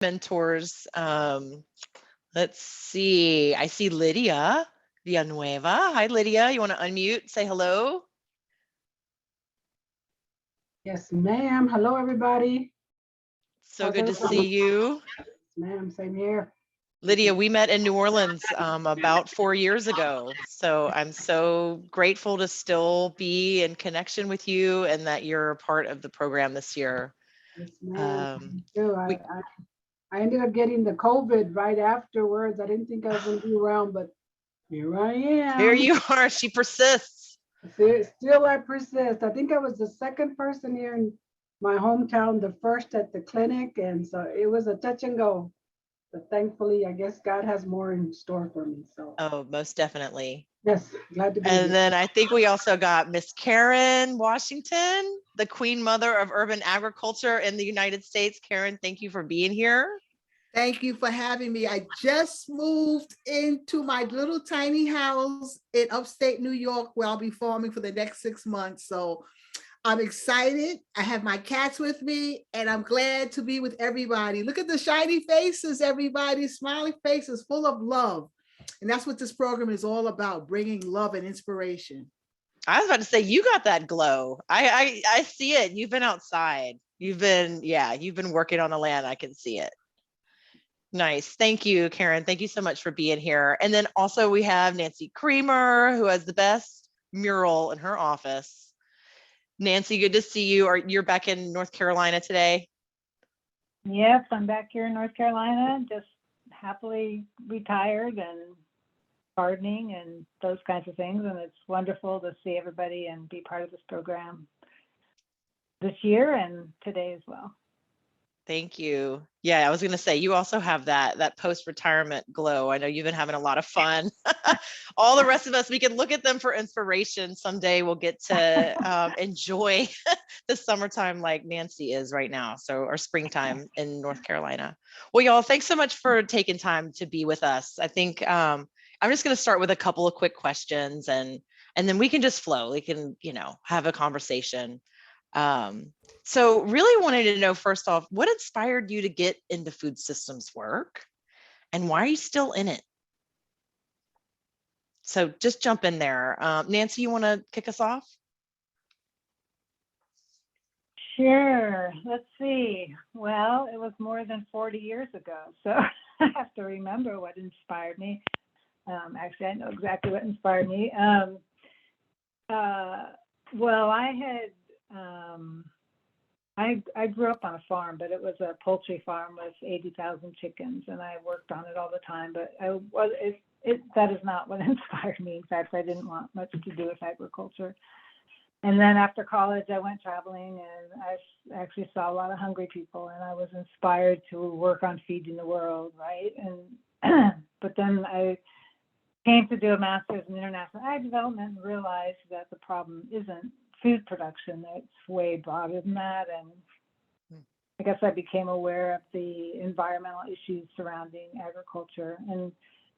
mentors. Let's see. I see Lydia Villanueva. Hi, Lydia. You want to unmute? Say hello. Yes, ma'am. Hello, everybody. So good to see you. Ma'am, same here. Lydia, we met in New Orleans about 4 years ago. So I'm so grateful to still be in connection with you and that you're a part of the program this year. Yes, ma'am. Um, Too. we, I ended up getting the COVID right afterwards. I didn't think I was going to be around, but here I there am. you are. She persists. Still, I persist. I think I was the second person here in my hometown, the first at the clinic. And so it was a touch and go. But thankfully, I guess God has more in store for me. So, Oh, most definitely. yes, glad to be And here. then I think we also got Miss Karen Washington, the Queen Mother of Urban Agriculture in the United States. Karen, thank you for being here. Thank you for having me. I just moved into my little tiny house in upstate New York where I'll be farming for the next 6 months. So I'm excited. I have my cats with me and I'm glad to be with everybody. Look at the shiny faces, everybody, smiling faces full of love. And that's what this program is all about, bringing love and inspiration. I was about to say, you got that glow. I see it. You've been outside. You've been working on the land. I can see it. Nice. Thank you, Karen. Thank you so much for being here. And then also we have Nancy Creamer, who has the best mural in her office. Nancy, good to see you. You're back in North Carolina today? Yes, I'm back here in North Carolina, just happily retired and gardening and those kinds of things. And it's wonderful to see everybody and be part of this program this year and today as well. Thank you. Yeah, I was going to say, you also have that post-retirement glow. I know you've been having a lot of fun. All the rest of us, we can look at them for inspiration. Someday we'll get to enjoy the summertime like Nancy is right now. So, or springtime in North Carolina. Well, y'all, thanks so much for taking time to be with us. I think I'm just going to start with a couple of quick questions and then we can just flow. We can, have a conversation. So really wanted to know, first off, what inspired you to get into food systems work and why are you still in it? So just jump in there. Nancy, you want to kick us off? Sure. Let's see. Well, it was more than 40 years ago. So I have to remember what inspired me. Actually, I know exactly what inspired me. Well, I grew up on a farm, but it was a poultry farm with 80,000 chickens, and I worked on it all the time. But that is not what inspired me. In fact, I didn't want much to do with agriculture. And then after college, I went traveling, and I actually saw a lot of hungry people, and I was inspired to work on feeding the world, right? And but then I came to do a master's in international ag development and realized that the problem isn't food production. It's way broader than that. And I guess I became aware of the environmental issues surrounding agriculture. And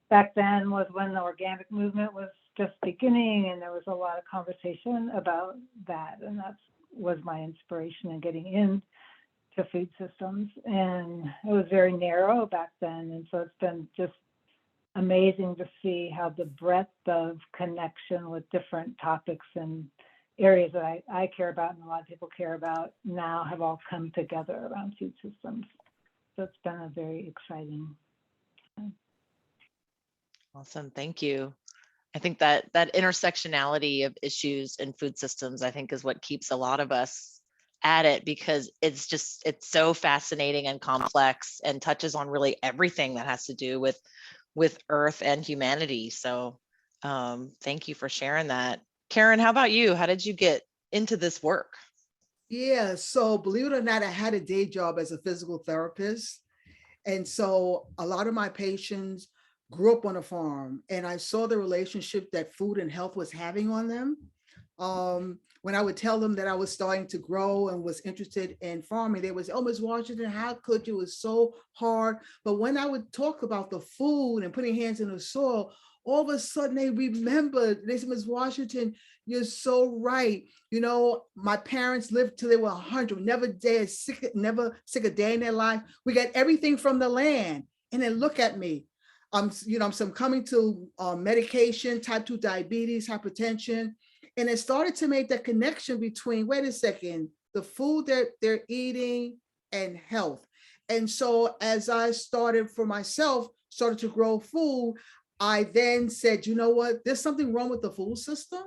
back then was when the organic movement was just beginning, and there was a lot of conversation about that. And that was my inspiration in getting into food systems. And it was very narrow back then. And so it's been just amazing to see how the breadth of connection with different topics and areas that I care about and a lot of people care about now have all come together around food systems. So it's been a very exciting time. Awesome. Thank you. I think that intersectionality of issues in food systems, I think, is what keeps a lot of us at it, because it's so fascinating and complex and touches on really everything that has to do with Earth and humanity. So thank you for sharing that. Karen, how about you? How did you get into this work? Yeah, so believe it or not, I had a day job as a physical therapist. And so a lot of my patients grew up on a farm, and I saw the relationship that food and health was having on them. When I would tell them that I was starting to grow and was interested in farming, they would say, "Oh, Ms. Washington, how could you? It was so hard." But when I would talk about the food and putting hands in the soil, all of a sudden they remembered. They said, Ms. Washington, you're so right. You know, my parents lived till they were 100, never sick a day in their life. We got everything from the land. And then look at me. I'm coming to medication, type 2 diabetes, hypertension. And it started to make that connection between, wait a second, the food that they're eating and health. And so as I started for myself, started to grow food, I then said, you know what, there's something wrong with the food system.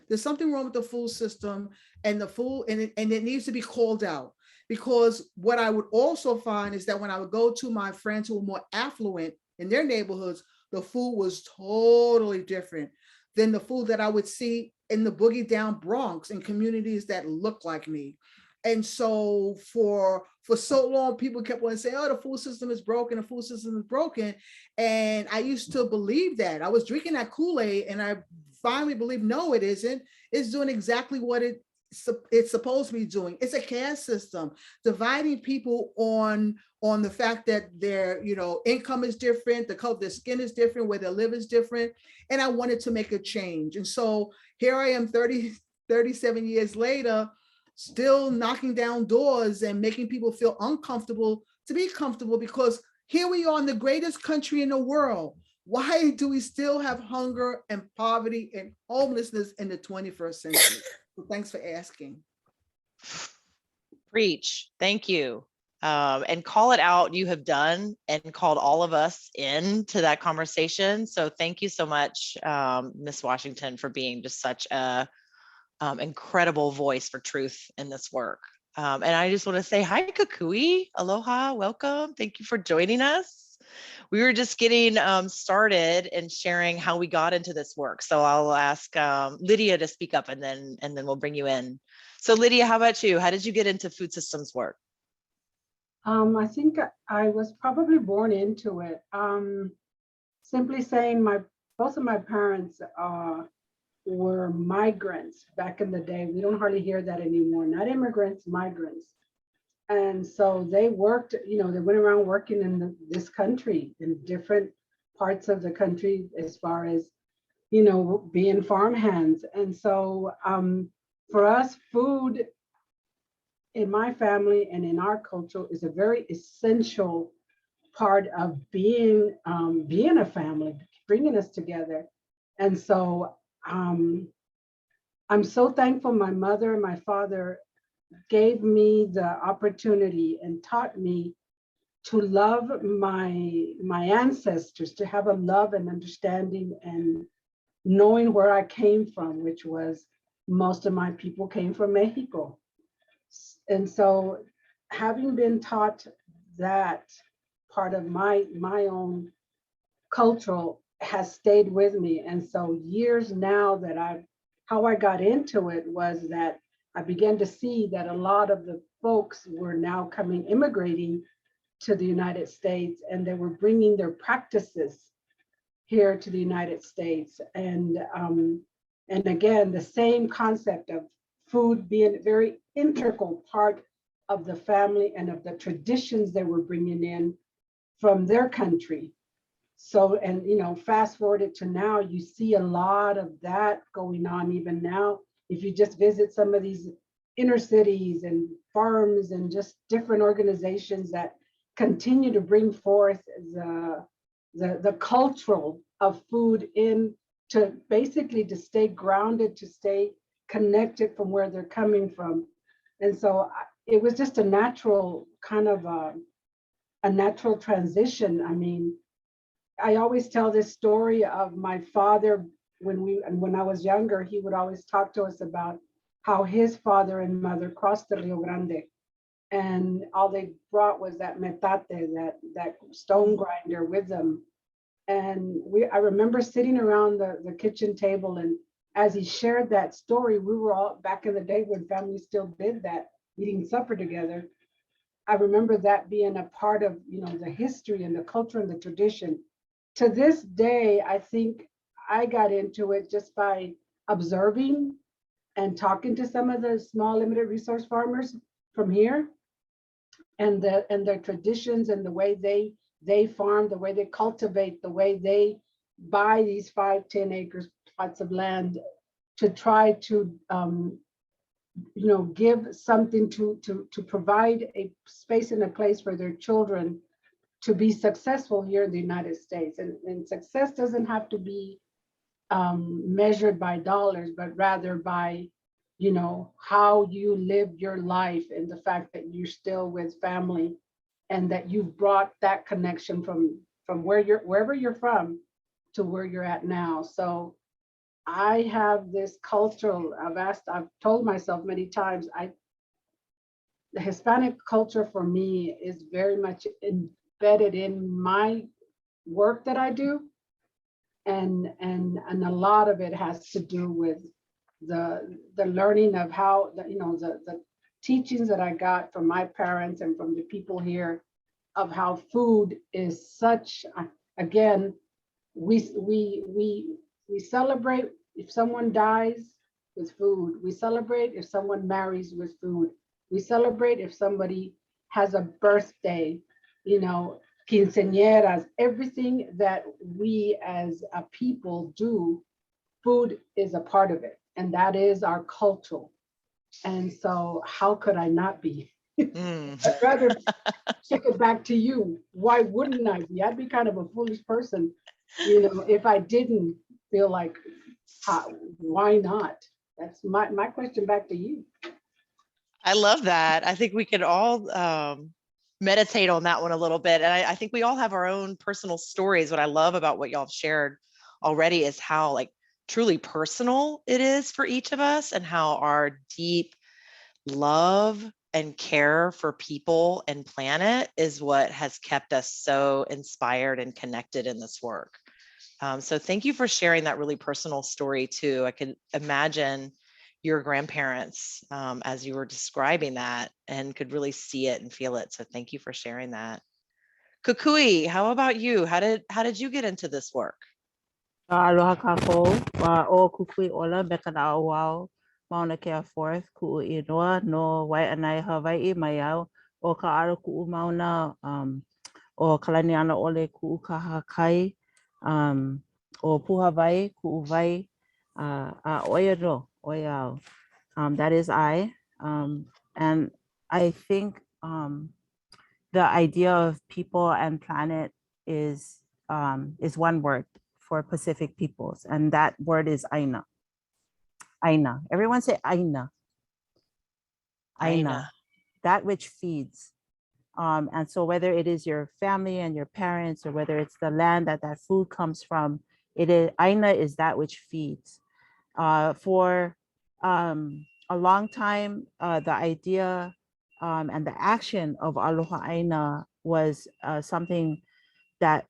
There's something wrong with the food system and the food, and it needs to be called out. Because what I would also find is that when I would go to my friends who were more affluent in their neighborhoods, the food was totally different than the food that I would see in the boogie down Bronx in communities that look like me. And so for so long, people kept on saying, oh, the food system is broken, the food system is broken. And I used to believe that. I was drinking that Kool-Aid, and I finally believed, no, it isn't. It's doing exactly what it's supposed to be doing. It's a caste system, dividing people on the fact that their income is different, the color of their skin is different, where they live is different. And I wanted to make a change. And so here I am 37 years later, still knocking down doors and making people feel uncomfortable to be comfortable, because here we are in the greatest country in the world. Why do we still have hunger and poverty and homelessness in the 21st century? So thanks for asking. Preach. Thank you. And call it out, you have done, and called all of us into that conversation. So thank you so much, Ms. Washington, for being just such a incredible voice for truth in this work. And I just want to say hi, Kukui. Aloha, welcome. Thank you for joining us. We were just getting started and sharing how we got into this work. So I'll ask Lydia to speak up, and then we'll bring you in. So Lydia, how about you? How did you get into food systems work? I think I was probably born into it. Simply saying, both of my parents were migrants back in the day. We don't hardly hear that anymore. Not immigrants, migrants. And so they worked, they went around working in this country, in different parts of the country, as far as, being farmhands. And so for us, food in my family and in our culture is a very essential part of being a family, bringing us together. And so I'm so thankful my mother and my father gave me the opportunity and taught me to love my ancestors, to have a love and understanding and knowing where I came from, which was most of my people came from Mexico. And so having been taught that part of my own cultural has stayed with me. And so years now that how I got into it was that I began to see that a lot of the folks were now immigrating to the United States, and they were bringing their practices here to the United States. And again, the same concept of food being a very integral part of the family and of the traditions they were bringing in from their country. So, and fast forward it to now, you see a lot of that going on even now. If you just visit some of these inner cities and farms and just different organizations that continue to bring forth the cultural of food in to basically to stay grounded, to stay connected from where they're coming from. And so it was just a natural kind of a natural transition. I mean, I always tell this story of my father when I was younger. He would always talk to us about how his father and mother crossed the Rio Grande, and all they brought was that metate, that stone grinder with them. And I remember sitting around the kitchen table, and as he shared that story, we were all back in the day when families still did that, eating supper together. I remember that being a part of the history and the culture and the tradition. To this day, I think I got into it just by observing and talking to some of the small limited resource farmers from here, and their traditions and the way they farm, the way they cultivate, the way they buy these 5, 10 acres plots of land to try to give something to provide a space and a place for their children to be successful here in the United States. And success doesn't have to be measured by dollars, but rather by, how you live your life and the fact that you're still with family and that you've brought that connection from wherever you're from to where you're at now. So I have this cultural, I've told myself many times, the Hispanic culture for me is very much embedded in my work that I do. And a lot of it has to do with the learning of how, the teachings that I got from my parents and from the people here of how food is such, again, we celebrate if someone dies with food. We celebrate if someone marries with food. We celebrate if somebody has a birthday, quinceañeras, everything that we as a people do, food is a part of it. And that is our culture. And so how could I not be? I'd rather kick it back to you. Why wouldn't I be? I'd be kind of a foolish person, if I didn't feel like, why not? That's my question back to you. I love that. I think we could all meditate on that one a little bit. And I think we all have our own personal stories. What I love about what y'all have shared already is how truly personal it is for each of us, and how our deep love and care for people and planet is what has kept us so inspired and connected in this work. So thank you for sharing that really personal story too. I could imagine your grandparents as you were describing that, and could really see it and feel it. So thank you for sharing that. Kukui, how about you? How did you get into this work? Aloha kako, o kukui ola meka na awao, mauna kea forth ku inoa no wai anai Hawaii mai au, o ka ara ku mauna, o kalani ana ole ku kaha kai, o puha vai ku vai, a oia no, oia au. That is I. And I think the idea of people and planet is one word for Pacific peoples, and that word is Aina. Aina. Everyone say Aina. Aina. That which feeds. And so whether it is your family and your parents, or whether it's the land that food comes from, Aina is that which feeds. For a long time, the idea and the action of Aloha Aina was something that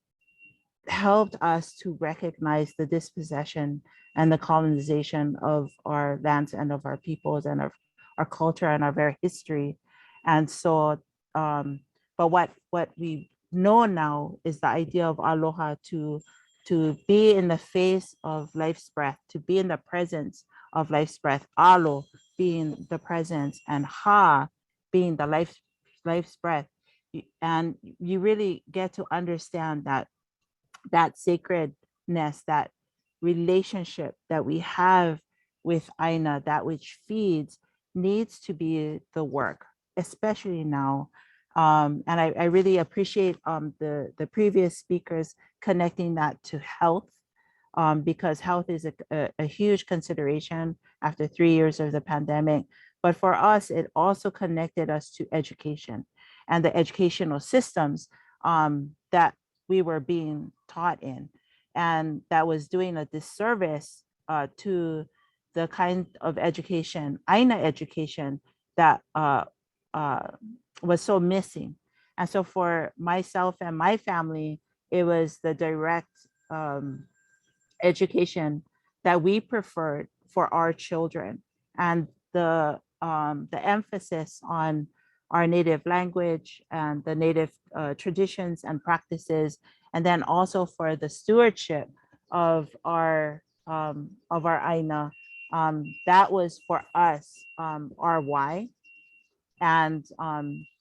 helped us to recognize the dispossession and the colonization of our lands and of our peoples and our culture and our very history. And so, but what we know now is the idea of aloha, to be in the face of life's breath, to be in the presence of life's breath, alo being the presence, and ha being the life's breath. And you really get to understand that sacredness, that relationship that we have with Aina, that which feeds, needs to be the work, especially now. And I really appreciate the previous speakers connecting that to health, because health is a huge consideration after 3 years of the pandemic. But for us, it also connected us to education and the educational systems that we were being taught in, and that was doing a disservice to the kind of education, Aina education, that was so missing. And so for myself and my family, it was the direct education that we preferred for our children, and the emphasis on our native language and the native traditions and practices, and then also for the stewardship of our Aina. That was for us our why, and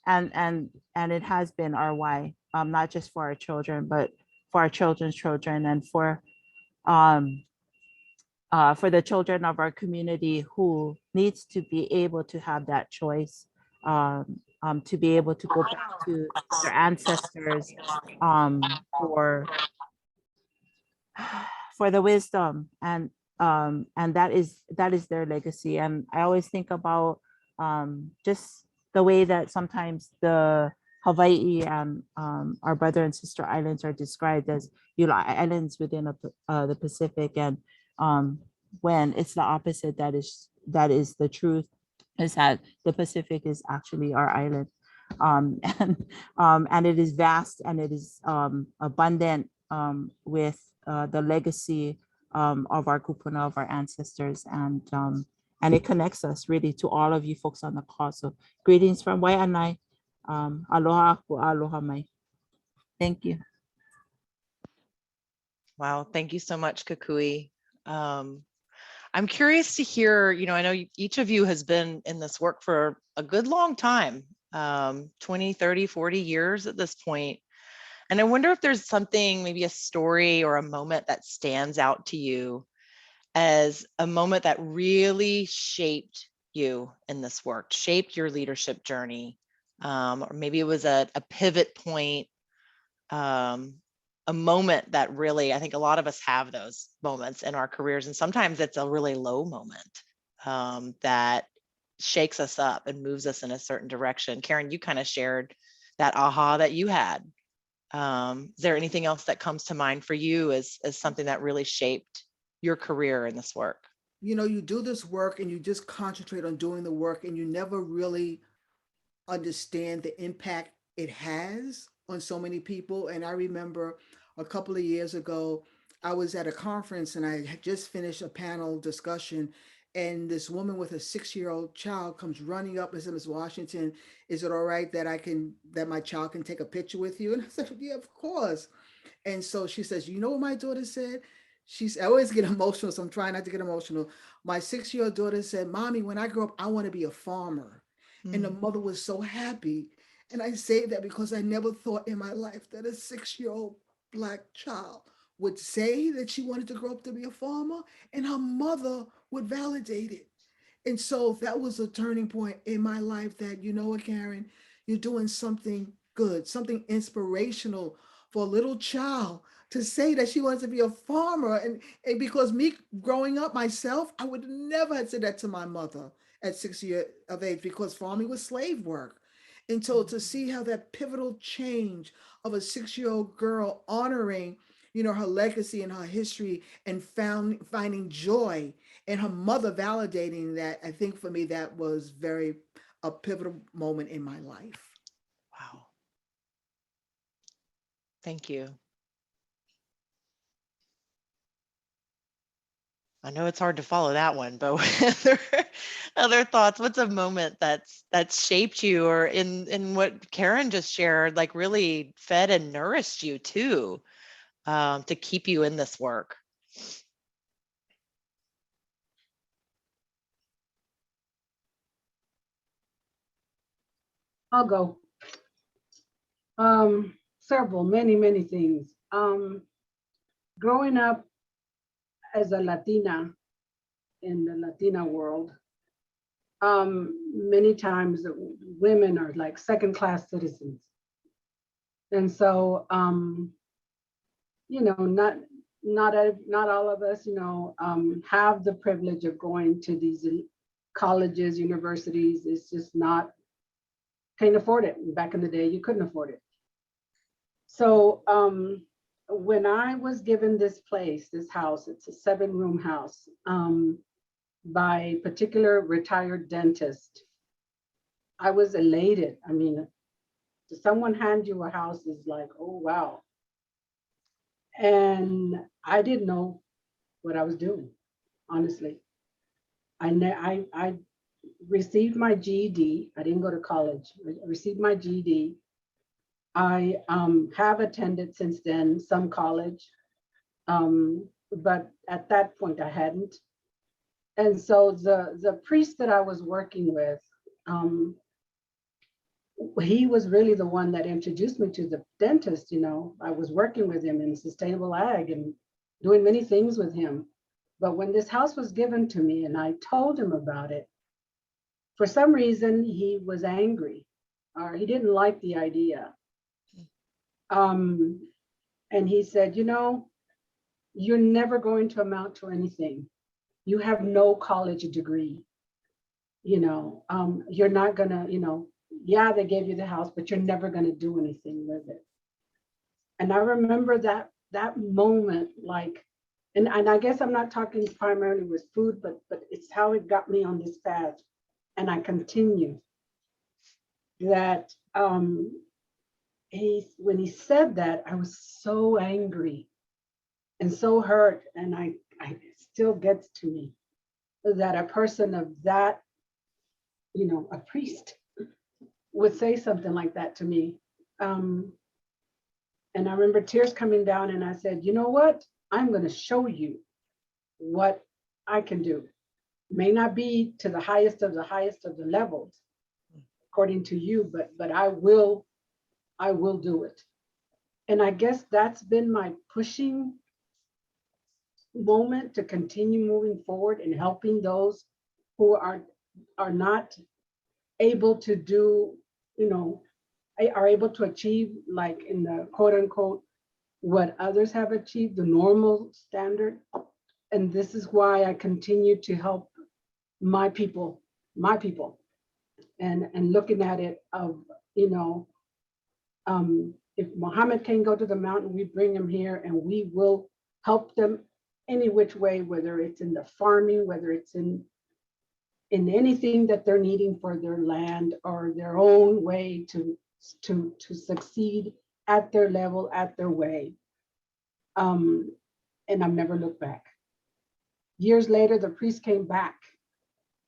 it has been our why, not just for our children, but for our children's children, and for for the children of our community who needs to be able to have that choice, to be able to go back to their ancestors, for the wisdom, and that is their legacy. And I always think about just the way that sometimes the Hawaii and our brother and sister islands are described as, islands within the Pacific, and when it's the opposite, that is the truth, is that the Pacific is actually our island, and it is vast, and it is abundant, with the legacy of our kupuna, of our ancestors, and it connects us really to all of you folks on the call. So greetings from Waianae. Aloha aku, aloha mai. Thank you. Wow, thank you so much, Kukui. I'm curious to hear, I know each of you has been in this work for a good long time, 20, 30, 40 years at this point. And I wonder if there's something, maybe a story or a moment that stands out to you as a moment that really shaped you in this work, shaped your leadership journey. Or maybe it was a pivot point, a moment that really, I think a lot of us have those moments in our careers. And sometimes it's a really low moment that shakes us up and moves us in a certain direction. Karen, you kind of shared that aha that you had. Is there anything else that comes to mind for you as something that really shaped your career in this work? You do this work and you just concentrate on doing the work, and you never really understand the impact it has on so many people. And I remember a couple of years ago, I was at a conference and I had just finished a panel discussion, and this woman with a 6-year-old child comes running up and says, "Ms. Washington, is it all right that my child can take a picture with you?" And I said, "Yeah, of course." And so she says, "You know what my daughter said?" I always get emotional, so I'm trying not to get emotional. My 6-year-old daughter said, "Mommy, when I grow up, I want to be a farmer." And the mother was so happy. And I say that because I never thought in my life that a 6-year-old Black child would say that she wanted to grow up to be a farmer, and her mother would validate it. And so that was a turning point in my life, that, you know what, Karen, you're doing something good, something inspirational for a little child to say that she wants to be a farmer. And because me growing up myself, I would never have said that to my mother at 6 years of age, because farming was slave work. And so to see how that pivotal change of a 6-year-old girl honoring, her legacy and her history, and finding joy, and her mother validating that, I think for me, that was a pivotal moment in my life. Wow. Thank you. I know it's hard to follow that one, but other thoughts? What's a moment that's shaped you, or in what Karen just shared, like really fed and nourished you too, to keep you in this work? I'll go. Several, many things. Growing up as a Latina in the Latina world, many times women are like second-class citizens. And so, not all of us, have the privilege of going to these colleges, universities. It's just not, can't afford it. Back in the day, you couldn't afford it. So when I was given this place, this house, it's a 7-room house, by a particular retired dentist, I was elated. I mean, to someone hand you a house is like, oh, wow. And I didn't know what I was doing, honestly. I received my GED. I didn't go to college. I received my GED. I have attended since then some college, but at that point I hadn't. And so the priest that I was working with, he was really the one that introduced me to the dentist. I was working with him in sustainable ag, and doing many things with him. But when this house was given to me and I told him about it, for some reason he was angry or he didn't like the idea. And he said, you know, you're never going to amount to anything. You have no college degree. You know, you're not gonna, you know, yeah, they gave you the house, but you're never gonna do anything with it. And I remember that moment, like, and I guess I'm not talking primarily with food, but it's how it got me on this path. And I continue that when he said that, I was so angry and so hurt. And I it still gets to me that a person of that, you know, a priest would say something like that to me. And I remember tears coming down and I said, you know what? I'm going to show you what I can do. May not be to the highest of the levels, according to you, but I will do it. And I guess that's been my pushing moment to continue moving forward and helping those who are not able to do, you know, are able to achieve, like in the quote unquote, what others have achieved, the normal standard. And this is why I continue to help my people, and looking at it of, you know, if Muhammad can go to the mountain, we bring him here and we will help them any which way, whether it's in the farming, whether it's in anything that they're needing for their land or their own way to succeed at their level, at their way. And I've never looked back. Years later, the priest came back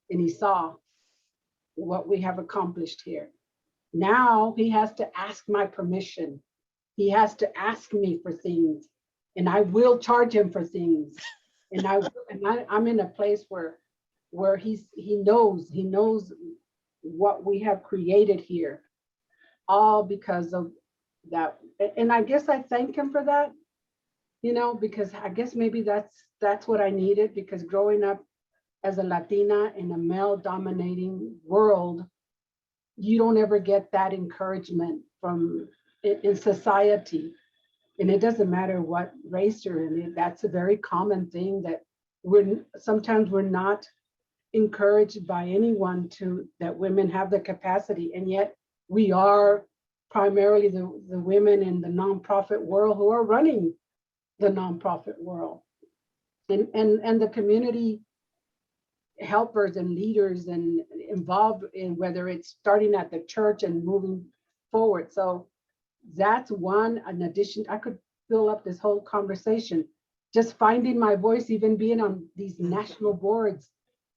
and he saw what we have accomplished here. Now he has to ask my permission. He has to ask me for things, and I will charge him for things. And I'm in a place where he knows what we have created here, all because of that. And I guess I thank him for that, you know, because I guess maybe that's what I needed, because growing up as a Latina in a male dominating world, you don't ever get that encouragement from in society. And it doesn't matter what race you're in. That's a very common thing that sometimes we're not encouraged by anyone that women have the capacity. And yet we are primarily the women in the nonprofit world who are running the nonprofit world. And the community helpers and leaders and involved in, whether it's starting at the church and moving forward. So that's one, in addition, I could fill up this whole conversation, just finding my voice, even being on these national boards.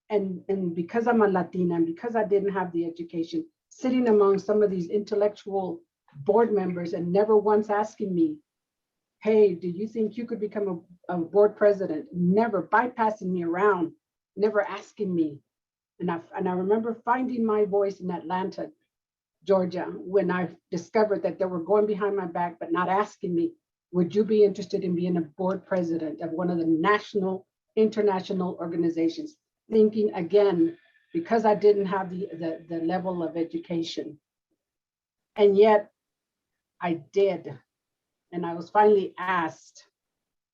And because I'm a Latina and because I didn't have the education, sitting among some of these intellectual board members and never once asking me, hey, do you think you could become a board president? Never, bypassing me around, never asking me. And I remember finding my voice in Atlanta, Georgia, when I discovered that they were going behind my back, but not asking me, would you be interested in being a board president of one of the national, international organizations? Thinking again, because I didn't have the level of education. And yet I did. And I was finally asked.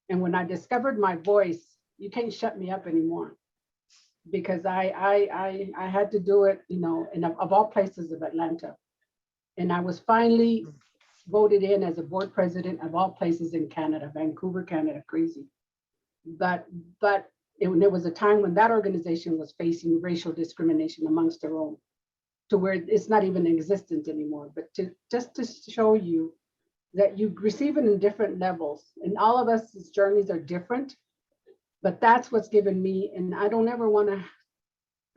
And when I discovered my voice, you can't shut me up anymore, because I had to do it, you know, of all places of Atlanta. And I was finally voted in as a board president of all places in Canada, Vancouver, Canada, crazy. But there was a time when that organization was facing racial discrimination amongst their own, to where it's not even existent anymore. But just to show you that you receive it in different levels, and all of us, journeys are different, but that's what's given me. And I don't ever want to,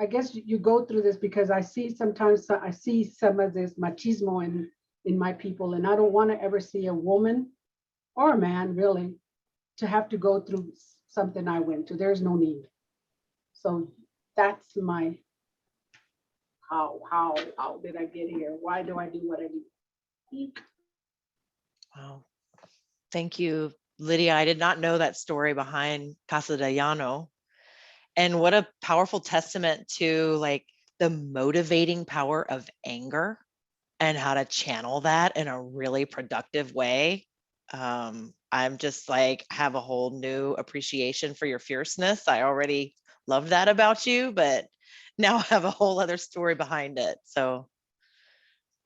I guess you go through this because I see some of this machismo in my people, and I don't want to ever see a woman or a man really to have to go through something I went to. There's no need. So that's my how did I get here? Why do I do what I do? Wow. Thank you Lydia, I did not know that story behind Casa de Llano. And what a powerful testament to like the motivating power of anger and how to channel that in a really productive way. I'm just like have a whole new appreciation for your fierceness. I already love that about you, but now I have a whole other story behind it. So,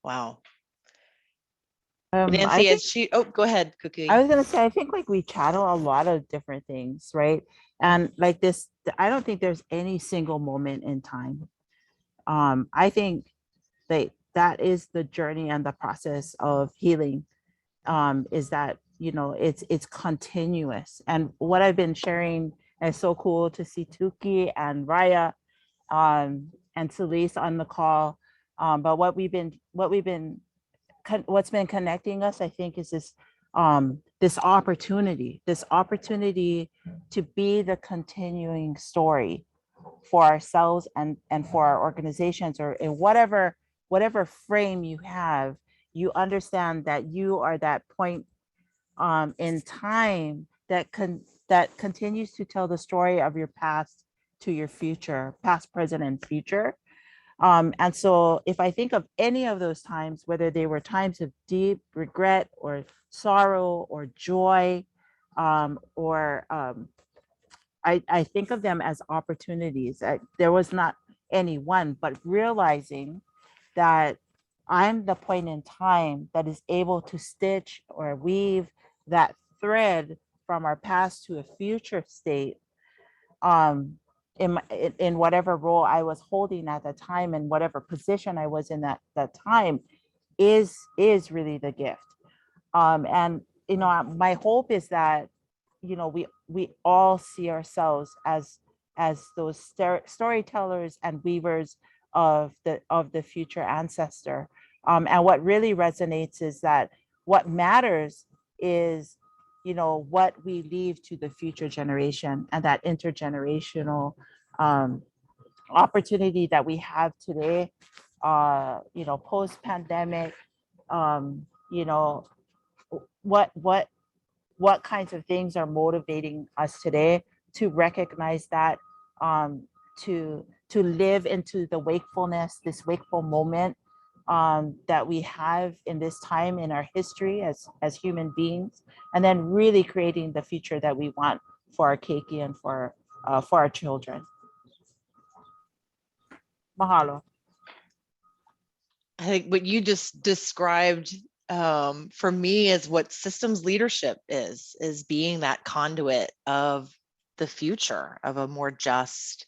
wow. I Nancy, think as she, oh, go ahead, I Cookie. was gonna say, I think like we channel a lot of different things, right? And like this, I don't think there's any single moment in time. I think that is the journey and the process of healing. Is that, you know, it's continuous. And what I've been sharing, and it's so cool to see Tuki and Raya and Celise on the call. But what's been connecting us, I think, is this opportunity to be the continuing story for ourselves and for our organizations, or in whatever frame you have. You understand that you are that point in time that continues to tell the story of your past to your future, past, present, and future. And so if I think of any of those times, whether they were times of deep regret or sorrow or joy, or I think of them as opportunities. There was not any one, but realizing that I'm the point in time that is able to stitch or weave that thread from our past to a future state, um, in whatever role I was holding at the time and whatever position I was in that time, is really the gift. And you know, my hope is that, you know, we all see ourselves as those storytellers and weavers of the future ancestor. And what really resonates is that what matters is, you know, what we leave to the future generation, and that intergenerational um, opportunity that we have today, you know, post pandemic. You know, what what kinds of things are motivating us today to recognize that, to live into the wakefulness, this wakeful moment, that we have in this time in our history as human beings, and then really creating the future that we want for our keiki and for our children. Mahalo. I think what you just described, for me, is what systems leadership is being that conduit of the future, of a more just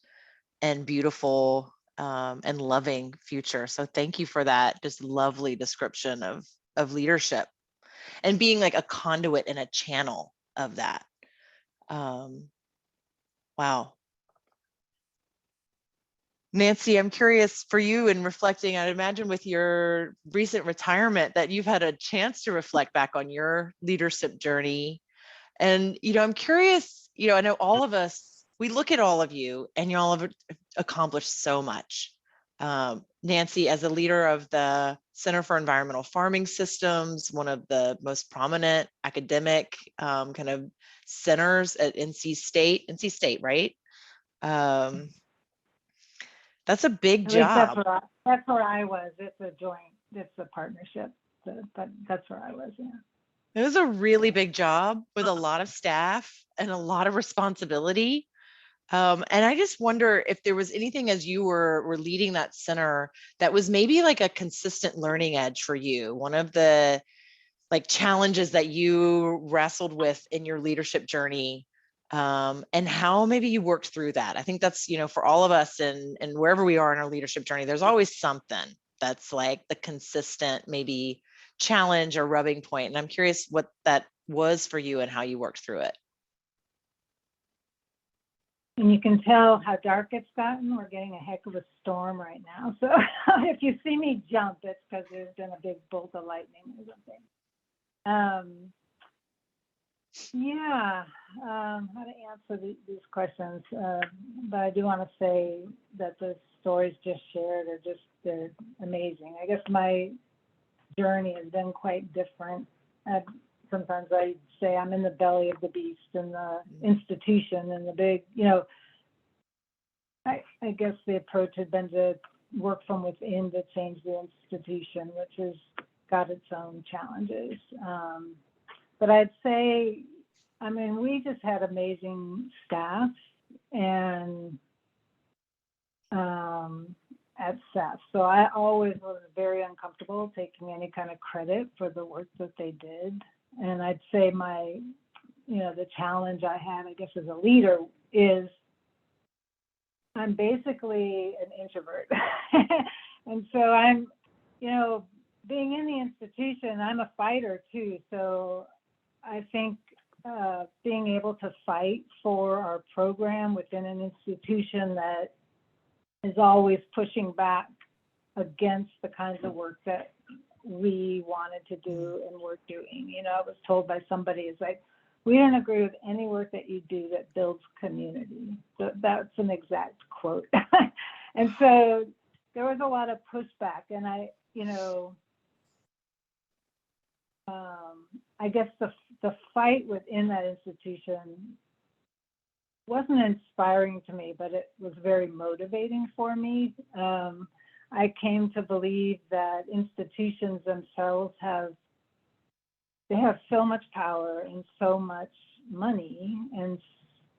and beautiful, and loving future. So thank you for that just lovely description of leadership and being like a conduit and a channel of that. Wow. Nancy, I'm curious for you in reflecting, I'd imagine with your recent retirement that you've had a chance to reflect back on your leadership journey. And, you know, I'm curious, you know, I know all of us, we look at all of you and you all have accomplished so much. Nancy, as a leader of the Center for Environmental Farming Systems, one of the most prominent academic kind of centers at NC State, right? That's a big At least job. that's where I was. It's a joint, it's a partnership, but that's where I was, yeah. It was a really big job with a lot of staff and a lot of responsibility. And I just wonder if there was anything as you were leading that center that was maybe like a consistent learning edge for you. One of the like challenges that you wrestled with in your leadership journey, and how maybe you worked through that. I think that's, you know, for all of us and wherever we are in our leadership journey, there's always something that's like the consistent maybe challenge or rubbing point. And I'm curious what that was for you and how you worked through it. And you can tell how dark it's gotten. We're getting a heck of a storm right now. So if you see me jump, it's because there's been a big bolt of lightning or something. How to answer these questions. But I do want to say that the stories just shared are they're amazing. I guess my journey has been quite different. I've sometimes I say I'm in the belly of the beast in the institution and the big, you know, I guess the approach had been to work from within to change the institution, which has got its own challenges. But I'd say, I mean, we just had amazing staff and at SEF. So I always was very uncomfortable taking any kind of credit for the work that they did. And I'd say my, you know, the challenge I had, I guess, as a leader is I'm basically an introvert. And so I'm, you know, being in the institution, I'm a fighter too. So I think being able to fight for our program within an institution that is always pushing back against the kinds of work that we wanted to do and we're doing. You know, I was told by somebody, it's like, we don't agree with any work that you do that builds community. So that's an exact quote. And so there was a lot of pushback, and I, you know, I guess the fight within that institution wasn't inspiring to me, but it was very motivating for me. I came to believe that institutions themselves have so much power and so much money, and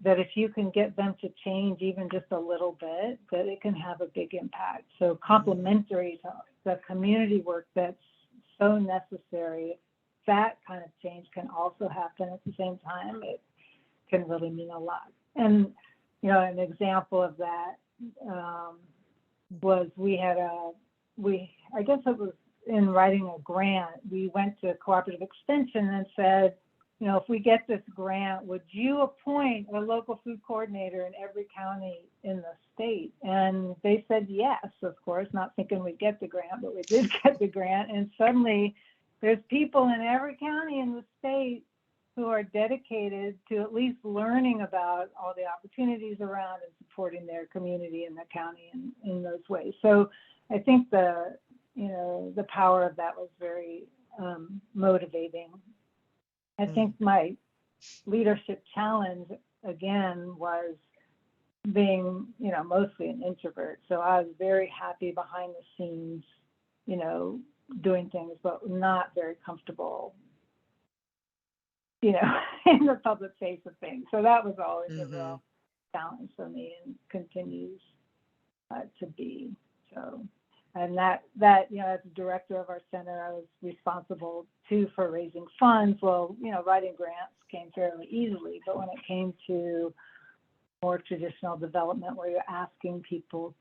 that if you can get them to change even just a little bit, that it can have a big impact. So complementary to the community work that's so necessary, that kind of change can also happen at the same time. It can really mean a lot. And, you know, an example of that was I guess it was in writing a grant, we went to Cooperative Extension and said, you know, if we get this grant, would you appoint a local food coordinator in every county in the state? And they said yes, of course, not thinking we'd get the grant, but we did get the grant. And suddenly there's people in every county in the state who are dedicated to at least learning about all the opportunities around and supporting their community and their county in those ways. So I think the power of that was very motivating. I think my leadership challenge, again, was being, you know, mostly an introvert. So I was very happy behind the scenes, you know, doing things, but not very comfortable, you know, in the public face of things. So that was always a real challenge for me and continues to be. So, and that, you know, as director of our center, I was responsible too for raising funds. Well, you know, writing grants came fairly easily, but when it came to more traditional development where you're asking people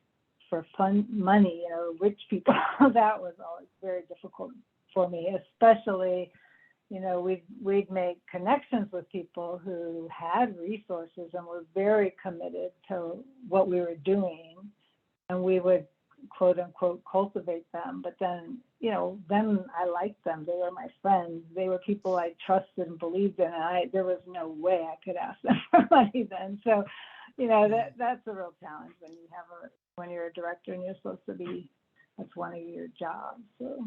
for money, you know, rich people, that was always very difficult for me, especially, you know, we'd make connections with people who had resources and were very committed to what we were doing, and we would quote unquote cultivate them. But then, you know, then I liked them. They were my friends. They were people I trusted and believed in. And there was no way I could ask them for money then. So, you know, that's a real challenge when you're a director and you're supposed to be, that's one of your jobs. So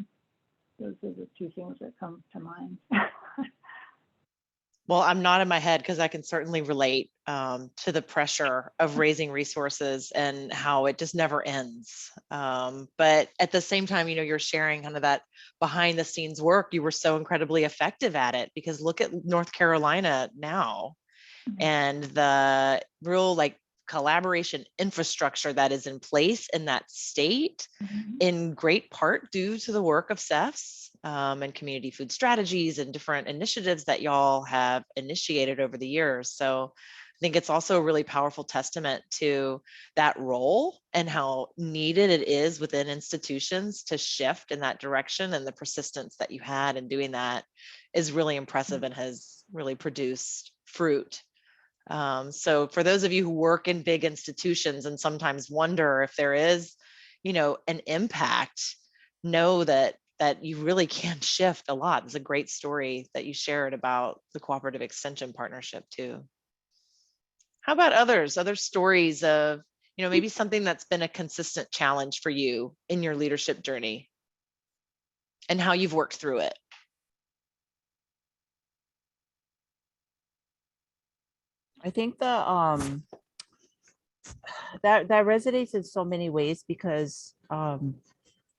those are the two things that come to mind. Well, I'm nodding my head because I can certainly relate to the pressure of raising resources and how it just never ends. But at the same time, you know, you're sharing kind of that behind the scenes work. You were so incredibly effective at it, because look at North Carolina now and the real like collaboration infrastructure that is in place in that state, in great part due to the work of SEFs and community food strategies and different initiatives that y'all have initiated over the years. So I think it's also a really powerful testament to that role and how needed it is within institutions to shift in that direction, and the persistence that you had in doing that is really impressive and has really produced fruit. So for those of you who work in big institutions and sometimes wonder if there is, you know, an impact, know that you really can shift a lot. It's a great story that you shared about the Cooperative Extension Partnership too. How about other stories of, you know, maybe something that's been a consistent challenge for you in your leadership journey and how you've worked through it? I think that resonates in so many ways because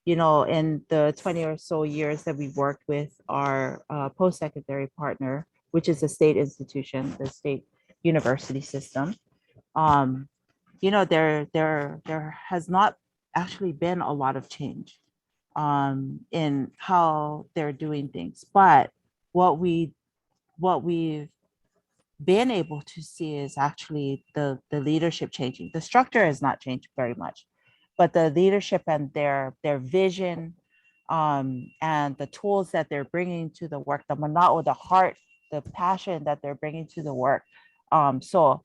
you know, in the 20 or so years that we've worked with our post-secondary partner, which is a state institution, the state university system, um, you know, there has not actually been a lot of change in how they're doing things. But what we've been able to see is actually the leadership changing. The structure has not changed very much, but the leadership and their vision and the tools that they're bringing to the work, the manao, the heart, the passion that they're bringing to the work. So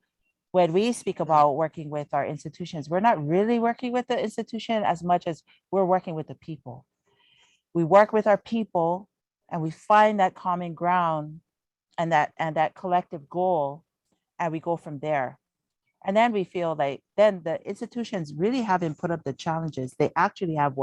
when we speak about working with our institutions, we're not really working with the institution as much as we're working with the people. We work with our people and we find that common ground and that collective goal, and we go from there. And then we feel like then the institutions really haven't put up the challenges. They actually have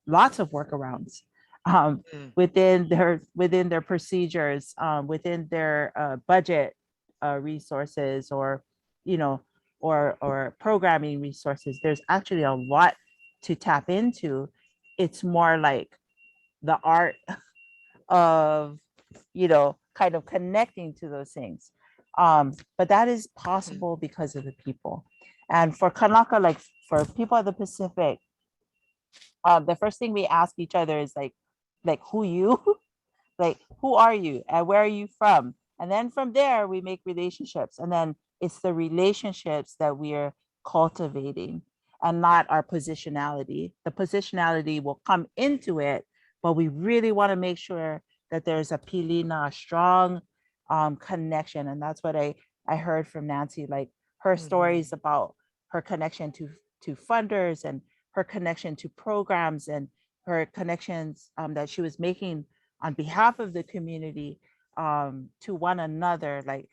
lots of workarounds Mm. within their procedures, within their budget resources, or you know, or programming resources. There's actually a lot to tap into. It's more like the art of, you know, kind of connecting to those things. But that is possible because of the people. And for Kanaka, like for people of the Pacific, the first thing we ask each other is like who you, like who are you and where are you from? And then from there we make relationships. And then it's the relationships that we're cultivating and not our positionality. The positionality will come into it, but we really want to make sure that there's a pilina, a strong connection. And that's what I heard from Nancy, like her stories about her connection to funders and her connection to programs and her connections that she was making on behalf of the community to one another. Like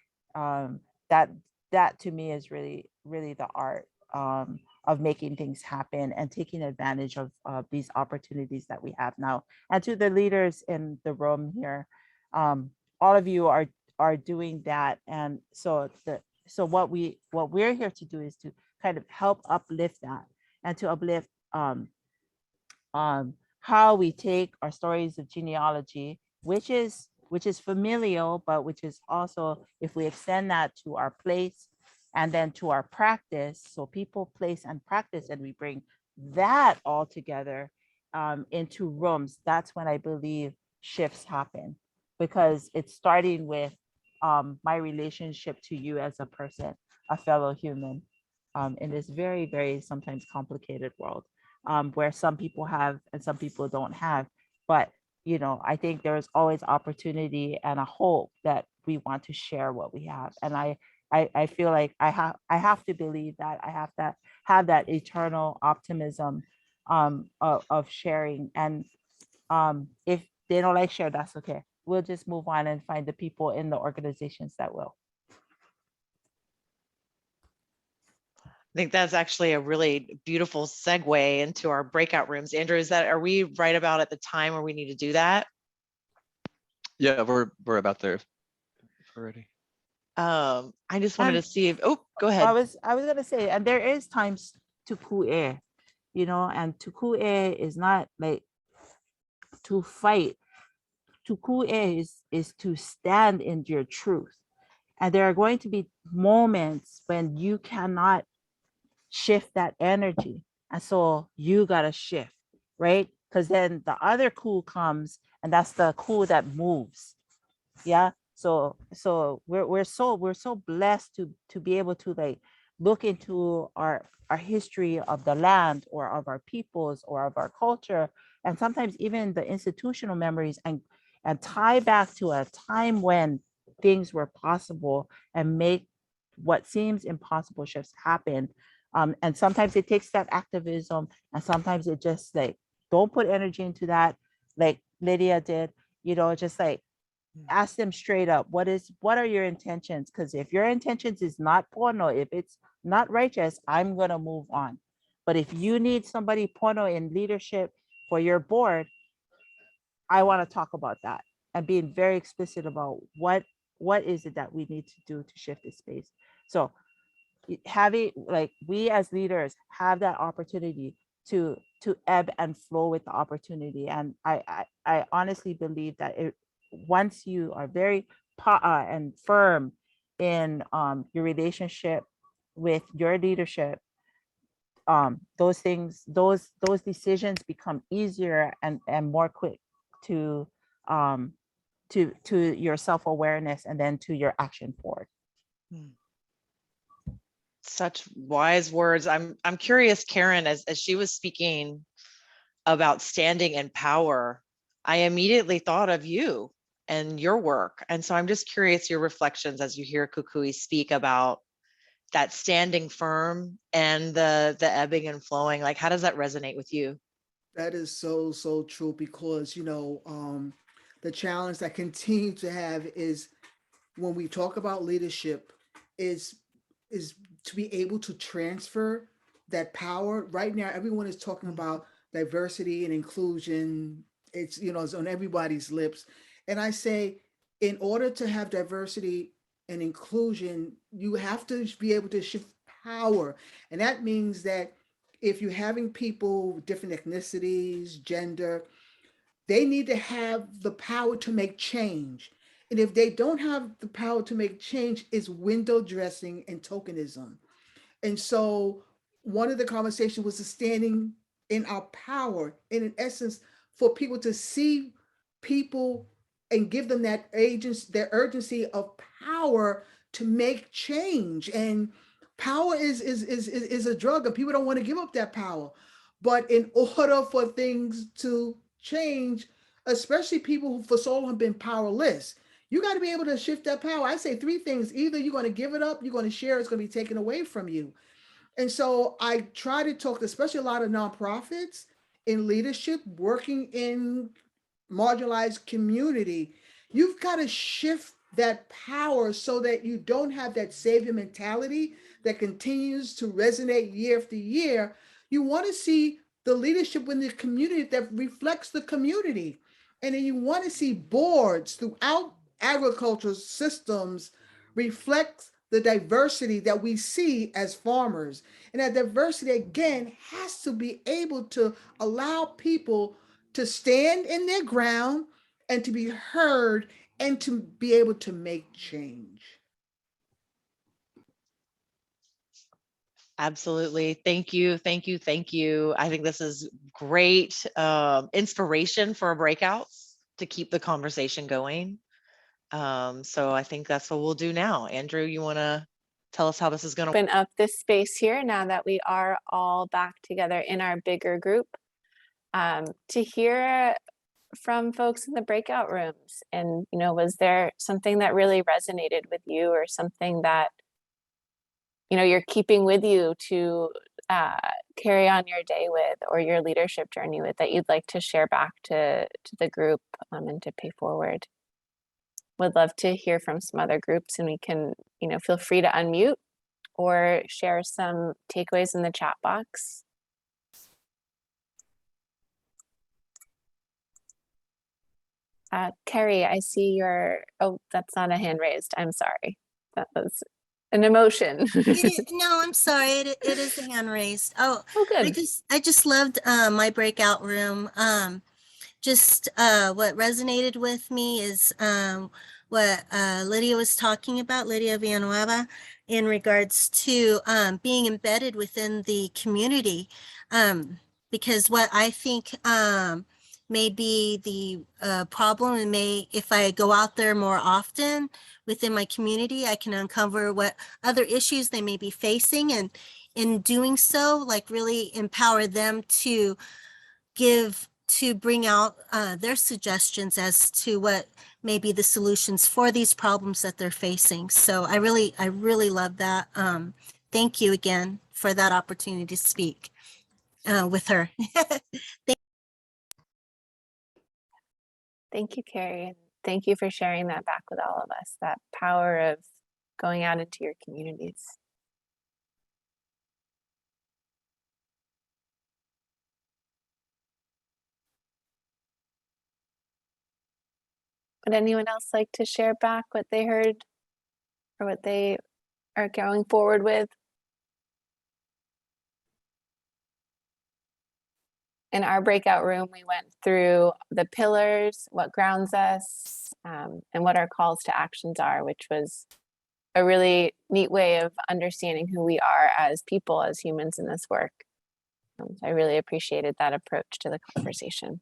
that that to me is really really the art of making things happen and taking advantage of these opportunities that we have now. And to the leaders in the room here, all of you are doing that. And so what we're here to do is to kind of help uplift that and to uplift how we take our stories of genealogy, which is familial, but which is also, if we extend that to our place and then to our practice, so people, place, and practice, and we bring that all together into rooms, that's when I believe shifts happen, because it's starting with my relationship to you as a person, a fellow human, in this very, very sometimes complicated world, where some people have and some people don't have. But you know, I think there's always opportunity and a hope that we want to share what we have. And I feel like I have to believe that I have that eternal optimism of sharing. And if they don't like share, that's okay. We'll just move on and find the people in the organizations that will. I think that's actually a really beautiful segue into our breakout rooms. Andrew, are we right about at the time where we need to do that? Yeah, we're about there already. I just wanted to see if, oh, go ahead. I was gonna say, and there is times to ku'e, you know, and to ku'e is not like to fight. To ku'e is to stand in your truth. And there are going to be moments when you cannot shift that energy. And so you gotta shift, right? Because then the other ku comes, and that's the ku that moves. Yeah. So we're so blessed to be able to like look into our history of the land or of our peoples or of our culture, and sometimes even the institutional memories, and tie back to a time when things were possible and make what seems impossible shifts happen. And sometimes it takes that activism, and sometimes it just like don't put energy into that, like Lydia did, you know, just like ask them straight up, what are your intentions? Because if your intentions is not porno, if it's not righteous, I'm gonna move on. But if you need somebody porno in leadership for your board, I want to talk about that and being very explicit about what is it that we need to do to shift the space. So having, like, we as leaders have that opportunity to ebb and flow with the opportunity. And I honestly believe that once you are very and firm in your relationship with your leadership, those things, those decisions become easier and more quick to your self-awareness and then to your action forward. Such wise words. I'm curious, Karen, as she was speaking about standing in power, I immediately thought of you and your work. And so I'm just curious your reflections as you hear Kukui speak about that standing firm and the ebbing and flowing. Like, how does that resonate with you? That is so, so true, because, the challenge that I continue to have is when we talk about leadership is to be able to transfer that power. Right now, everyone is talking about diversity and inclusion. It's on everybody's lips. And I say, in order to have diversity and inclusion, you have to be able to shift power. And that means that if you're having people with different ethnicities, gender, they need to have the power to make change. And if they don't have the power to make change, it's window dressing and tokenism. And so one of the conversations was the standing in our power, and in essence, for people to see people and give them that agency, that urgency of power to make change. And power is a drug, and people don't want to give up that power. But in order for things to change, especially people who for so long have been powerless, you got to be able to shift that power. I say three things: either you're going to give it up, you're going to share, it's going to be taken away from you. And so I try to talk to especially a lot of nonprofits in leadership, working in marginalized community. You've got to shift that power so that you don't have that savior mentality that continues to resonate year after year. You want to see the leadership in the community that reflects the community. And then you want to see boards throughout agricultural systems reflect the diversity that we see as farmers. And that diversity, again, has to be able to allow people to stand in their ground and to be heard and to be able to make change. Absolutely. Thank you. Thank you. Thank you. I think this is great inspiration for a breakout to keep the conversation going. So I think that's what we'll do now. Andrew, you want to tell us how this is going to open up this space here now that we are all back together in our bigger group, to hear from folks in the breakout rooms. And, was there something that really resonated with you, or something that, you're keeping with you to carry on your day with, or your leadership journey with, that you'd like to share back to the group, and to pay forward? Would love to hear from some other groups, and we can, feel free to unmute or share some takeaways in the chat box. Carrie, I see your, oh, that's not a hand raised. I'm sorry. That was an emotion. No, I'm sorry. It is a hand raised. Oh, good. I just loved my breakout room. What resonated with me is what Lydia was talking about, Lydia Villanueva, in regards to being embedded within the community. Because what I think may be the problem, and if I go out there more often within my community, I can uncover what other issues they may be facing, and in doing so, like, really empower them to bring out their suggestions as to what may be the solutions for these problems that they're facing. So I really love that. Thank you again for that opportunity to speak with her. Thank you, Carrie. Thank you for sharing that back with all of us, that power of going out into your communities. Would anyone else like to share back what they heard, or what they are going forward with? In our breakout room, we went through the pillars, what grounds us, and what our calls to actions are, which was a really neat way of understanding who we are as people, as humans in this work. I really appreciated that approach to the conversation.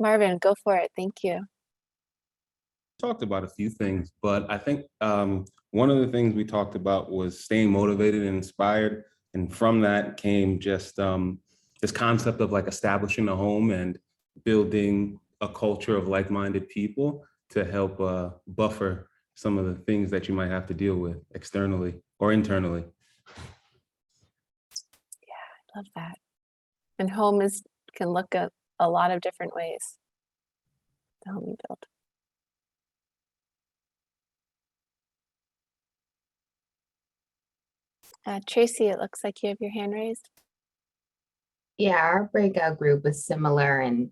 Marvin, go for it. Thank you. Talked about a few things, but I think one of the things we talked about was staying motivated and inspired. And from that came just this concept of like establishing a home and building a culture of like-minded people to help buffer some of the things that you might have to deal with externally or internally. Yeah, I love that. And home can look at a lot of different ways. The home you build. Tracy, it looks like you have your hand raised. Yeah, our breakout group was similar and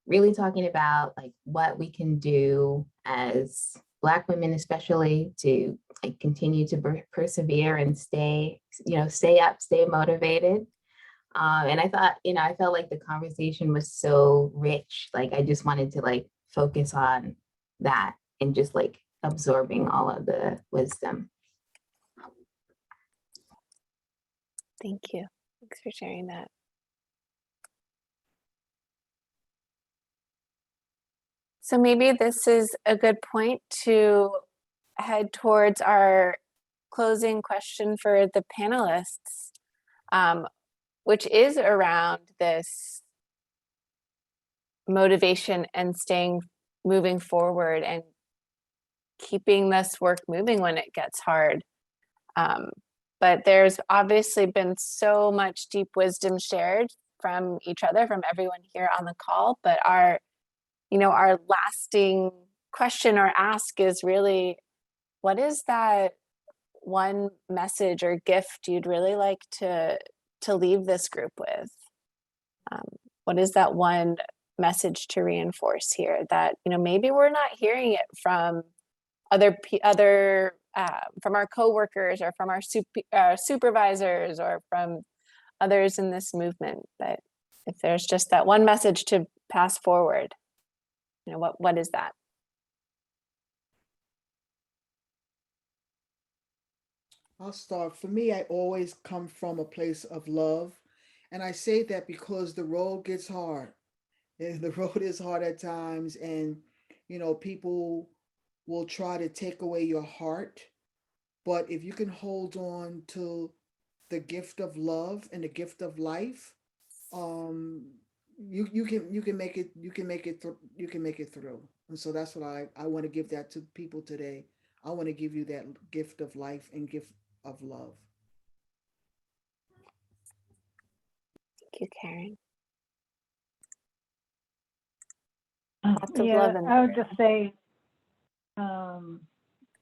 really talking about like what we can do as Black women, especially to like continue to persevere and stay up, stay motivated. And I thought, I felt like the conversation was so rich. Like I just wanted to like focus on that and just like absorbing all of the wisdom. Thank you. Thanks for sharing that. So maybe this is a good point to head towards our closing question for the panelists, which is around this motivation and moving forward and keeping this work moving when it gets hard. But there's obviously been so much deep wisdom shared from each other, from everyone here on the call, but our lasting question or ask is really, what is that one message or gift you'd really like to leave this group with? What is that one message to reinforce here that, maybe we're not hearing it from from our coworkers or from our supervisors or from others in this movement, but if there's just that one message to pass forward, what is that? I'll start. For me, I always come from a place of love. And I say that because the road gets hard. The road is hard at times. And, people will try to take away your heart. But if you can hold on to the gift of love and the gift of life, you can make it through. And so that's what I want to give that to people today. I want to give you that gift of life and gift of love. Thank you, Karen. Lots of love I would just say,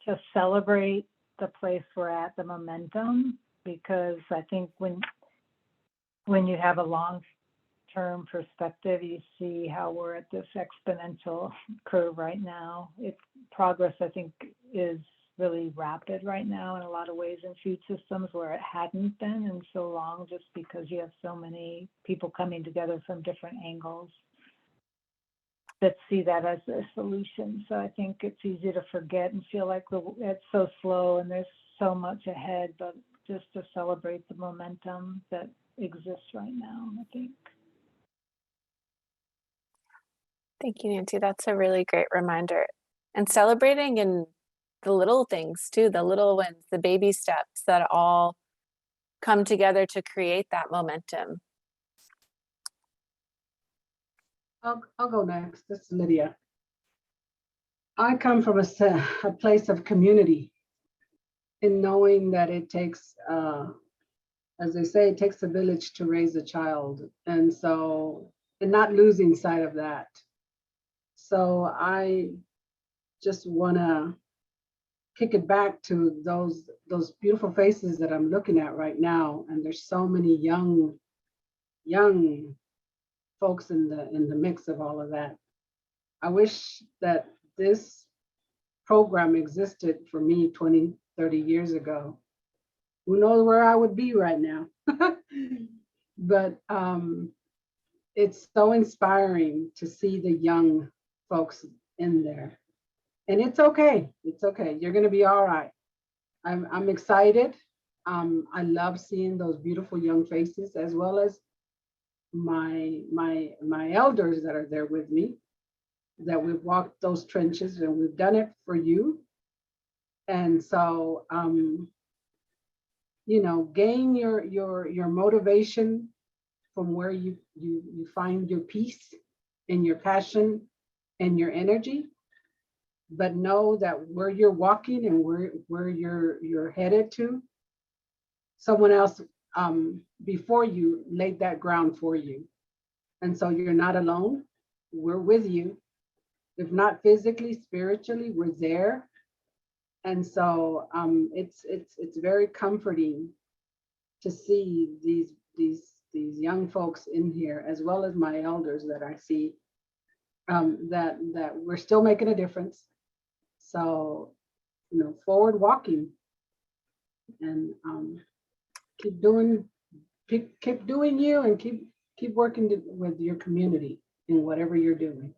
just celebrate the place we're at, the momentum, because I think when you have a long-term perspective, you see how we're at this exponential curve right now. Progress, I think, is really rapid right now in a lot of ways in food systems where it hadn't been in so long, just because you have so many people coming together from different angles that see that as a solution. So I think it's easy to forget and feel like it's so slow and there's so much ahead, but just to celebrate the momentum that exists right now, I think. Thank you, Nancy. That's a really great reminder. And celebrating in the little things too, the little wins, the baby steps that all come together to create that momentum. I'll go next. This is Lydia. I come from a place of community in knowing that it takes, as they say, it takes a village to raise a child. And not losing sight of that. So I just want to kick it back to those beautiful faces that I'm looking at right now. And there's so many young folks in the mix of all of that. I wish that this program existed for me 20, 30 years ago, who knows where I would be right now. But it's so inspiring to see the young folks in there. And it's okay. It's okay. You're going to be all right. I'm excited. I love seeing those beautiful young faces, as well as my elders that are there with me, that we've walked those trenches and we've done it for you. And so, you know, gain your motivation from where you find your peace and your passion and your energy. But know that where you're walking and where you're headed to, someone else before you laid that ground for you. And so you're not alone. We're with you. If not physically, spiritually, we're there. And so it's very comforting to see these young folks in here, as well as my elders that I see, that we're still making a difference. So, you know, forward walking, and keep doing you, and keep working with your community in whatever you're doing.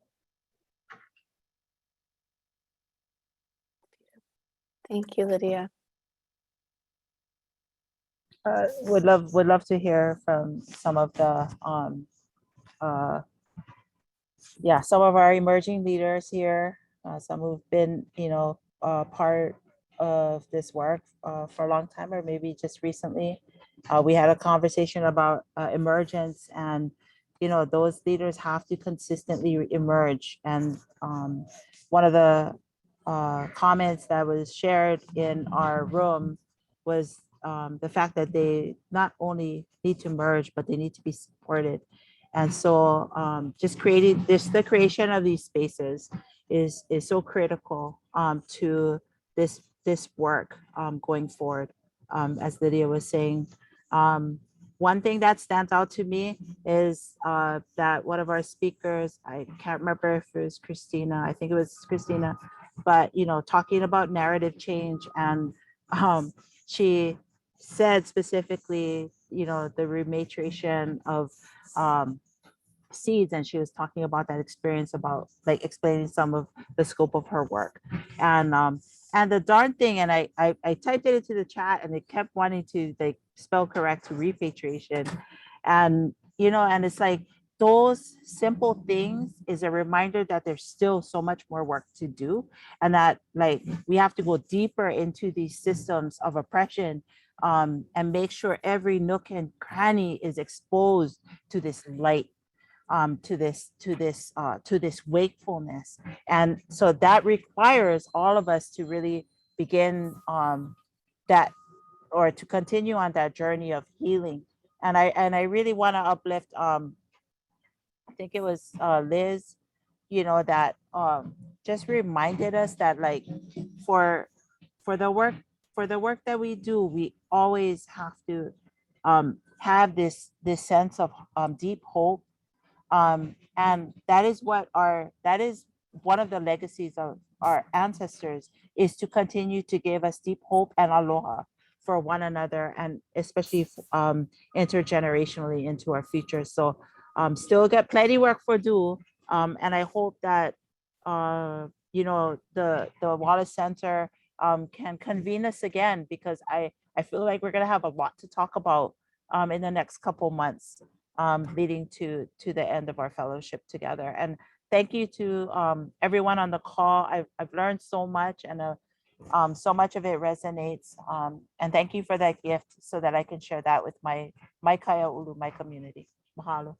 Thank you, Lydia. Would love to hear from some of the some of our emerging leaders here, some who've been, you know, part of this work for a long time, or maybe just recently. We had a conversation about emergence, and you know, those leaders have to consistently emerge. And one of the comments that was shared in our room was the fact that they not only need to merge, but they need to be supported. And so just the creation of these spaces is so critical to this work going forward. As Lydia was saying, one thing that stands out to me is that one of our speakers, I can't remember if it was Christina, I think it was Christina, but you know, talking about narrative change, and she said specifically, you know, the rematriation of seeds, and she was talking about that experience, about like explaining some of the scope of her work. And the darn thing, and I typed it into the chat, and it kept wanting to like spell correct to repatriation. And you know, and it's like those simple things is a reminder that there's still so much more work to do, and that like we have to go deeper into these systems of oppression, and make sure every nook and cranny is exposed to this light, to this wakefulness. And so that requires all of us to really begin that, or to continue on that journey of healing. And I really want to uplift, I think it was Liz, you know, that just reminded us that like for the work that we do, we always have to have this sense of deep hope. And that is one of the legacies of our ancestors, is to continue to give us deep hope and aloha for one another, and especially intergenerationally into our future. So still got plenty work for do. And I hope that you know, the Wallace Center can convene us again, because I feel like we're gonna have a lot to talk about in the next couple months, leading to the end of our fellowship together. And thank you to everyone on the call. I've learned so much, and so much of it resonates. And thank you for that gift, so that I can share that with my Kaia'ulu, my community. Mahalo.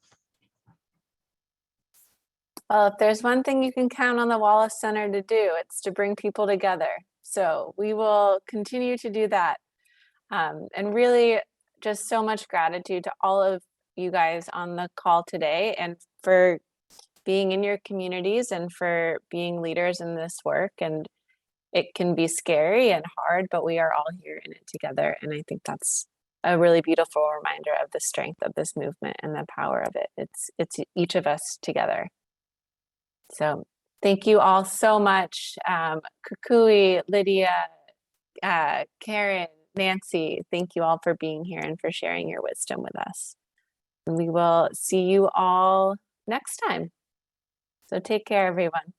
Well, if there's one thing you can count on the Wallace Center to do, it's to bring people together. So we will continue to do that. And really just so much gratitude to all of you guys on the call today, and for being in your communities and for being leaders in this work. And it can be scary and hard, but we are all here in it together. And I think that's a really beautiful reminder of the strength of this movement and the power of it. It's each of us together. So Thank you all so much. Kukui, Lydia, Karen, Nancy, thank you all for being here and for sharing your wisdom with us. And we will see you all next time. So take care, everyone.